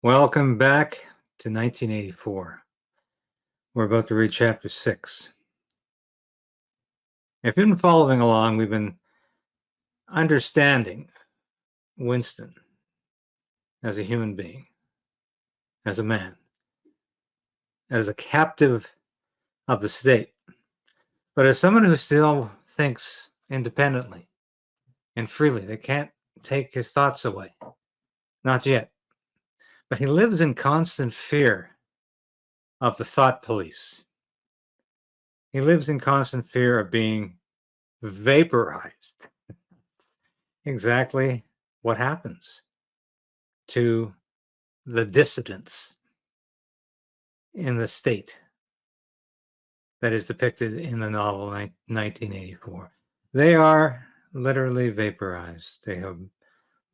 Welcome back to 1984. We're about to read chapter 6. If you've been following along, we've been understanding Winston as a human being, as a man, as a captive of the state, but as someone who still thinks independently and freely. They can't take his thoughts away. Not yet. But he lives in constant fear of the thought police. He lives in constant fear of being vaporized. Exactly what happens to the dissidents in the state that is depicted in the novel 1984. They are literally vaporized. They have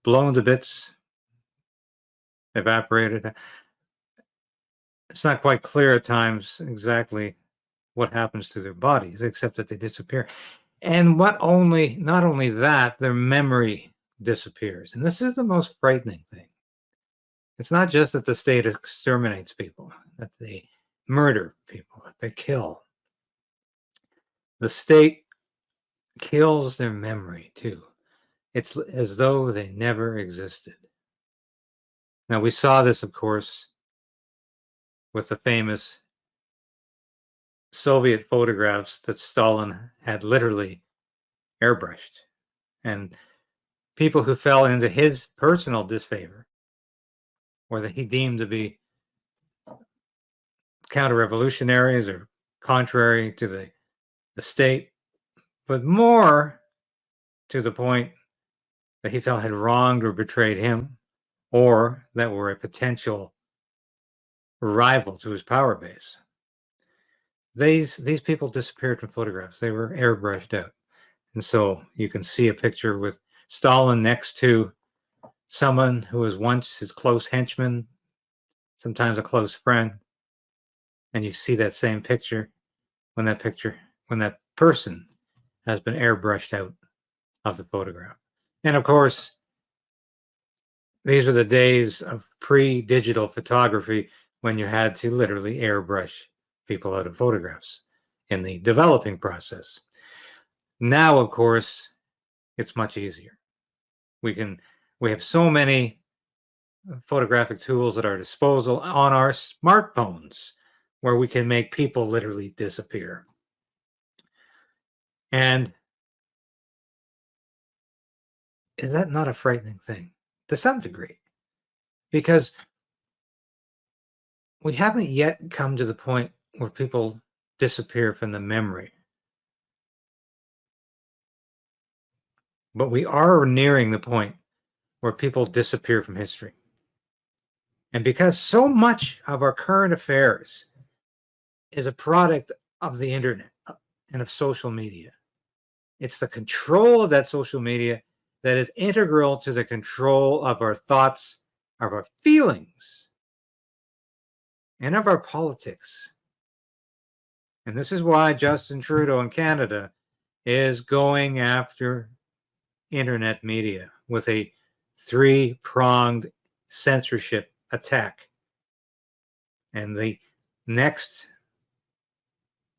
blown to bits, evaporated. It's not quite clear at times exactly what happens to their bodies, except that they disappear. And not only that, their memory disappears. And this is the most frightening thing. It's not just that the state exterminates people, that they murder people, that they kill. The state kills their memory too. It's as though they never existed. Now, we saw this, of course, with the famous Soviet photographs that Stalin had literally airbrushed. And people who fell into his personal disfavor, or that he deemed to be counter-revolutionaries or contrary to the state, but more to the point that he felt had wronged or betrayed him, or that were a potential rival to his power base. These people disappeared from photographs. They were airbrushed out. And so you can see a picture with Stalin next to someone who was once his close henchman, sometimes a close friend. And you see that same picture when that person has been airbrushed out of the photograph. And of course, these were the days of pre-digital photography when you had to literally airbrush people out of photographs in the developing process. Now, of course, it's much easier. We have so many photographic tools at our disposal on our smartphones where we can make people literally disappear. And is that not a frightening thing? To some degree. Because we haven't yet come to the point where people disappear from the memory. But we are nearing the point where people disappear from history. And because so much of our current affairs is a product of the internet and of social media, it's the control of that social media that is integral to the control of our thoughts, of our feelings, and of our politics. And this is why Justin Trudeau in Canada is going after internet media with a three-pronged censorship attack. And the next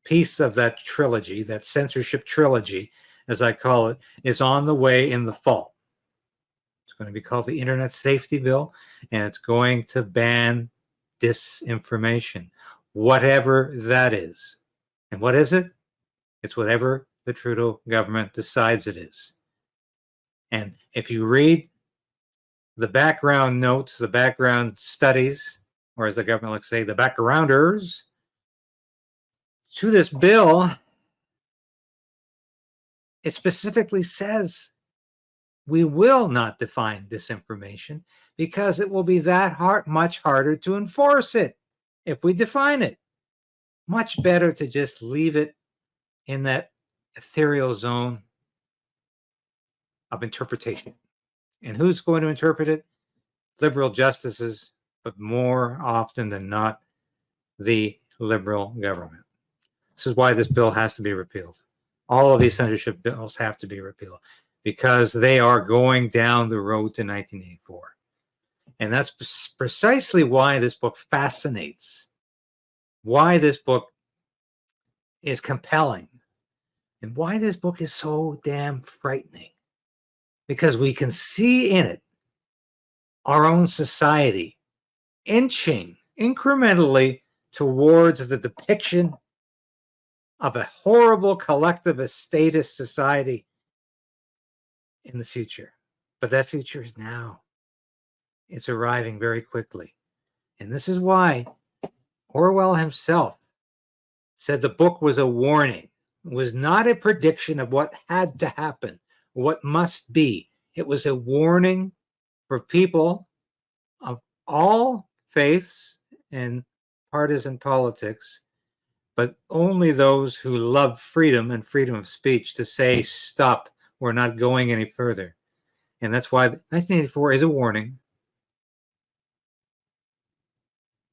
piece of that trilogy, that censorship trilogy, as I call it, is on the way in the fall. It's going to be called the Internet Safety Bill, and it's going to ban disinformation, whatever that is. And what is it? It's whatever the Trudeau government decides it is. And if you read the background notes, the background studies, or as the government likes to say, the backgrounders to this bill, it specifically says we will not define disinformation because it will be that much harder to enforce it if we define it. Much better to just leave it in that ethereal zone of interpretation. And who's going to interpret it? Liberal justices, but more often than not, the Liberal government. This is why this bill has to be repealed. All of these censorship bills have to be repealed because they are going down the road to 1984. And that's precisely why this book fascinates, why this book is compelling, and why this book is so damn frightening. Because we can see in it our own society inching incrementally towards the depiction of a horrible collectivist statist society in the future. But that future is now. It's arriving very quickly. And this is why Orwell himself said the book was a warning. It was not a prediction of what had to happen, what must be. It was a warning for people of all faiths and partisan politics, but only those who love freedom and freedom of speech to say, stop, we're not going any further. And that's why 1984 is a warning,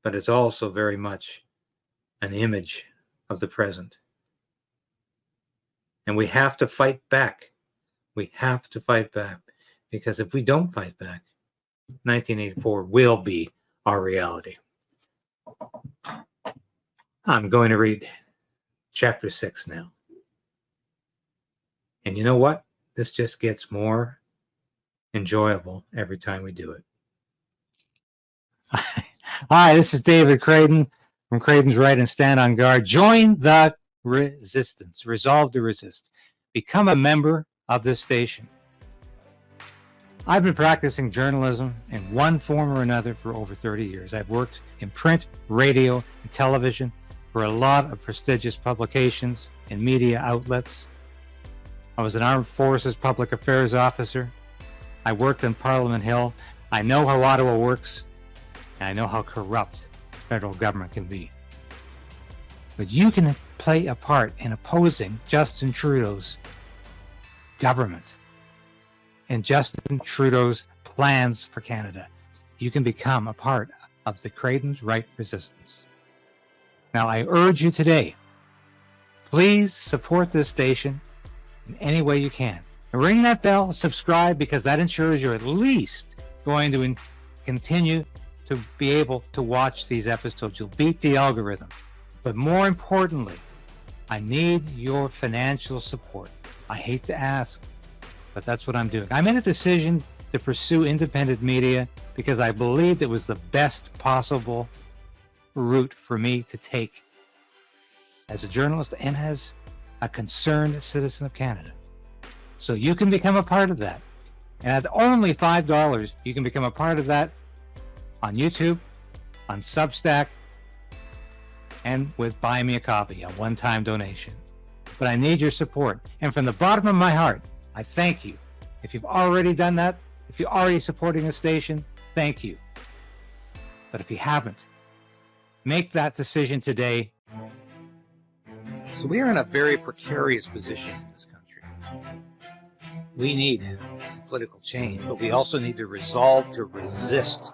but it's also very much an image of the present. And we have to fight back. We have to fight back, because if we don't fight back, 1984 will be our reality. I'm going to read chapter 6 now. And you know what? This just gets more enjoyable every time we do it. Hi, this is David Krayden from Krayden's Right and Stand on Guard. Join the resistance. Resolve to resist. Become a member of this station. I've been practicing journalism in one form or another for over 30 years. I've worked in print, radio, and television for a lot of prestigious publications and media outlets. I was an Armed Forces Public Affairs officer. I worked in Parliament Hill. I know how Ottawa works, and I know how corrupt federal government can be. But you can play a part in opposing Justin Trudeau's government and Justin Trudeau's plans for Canada. You can become a part of the Krayden's Right resistance. Now, I urge you today, please support this station in any way you can. And ring that bell, subscribe, because that ensures you're at least going to continue to be able to watch these episodes. You'll beat the algorithm. But more importantly, I need your financial support. I hate to ask, but that's what I'm doing. I made a decision to pursue independent media because I believed it was the best possible route for me to take as a journalist and as a concerned citizen of Canada. So you can become a part of that. And at only $5, you can become a part of that on YouTube, on Substack, and with Buy Me a Coffee, a one-time donation. But I need your support. And from the bottom of my heart, I thank you. If you've already done that, if you're already supporting the station, thank you. But if you haven't, make that decision today. So we are in a very precarious position in this country. We need political change, but we also need to resolve to resist.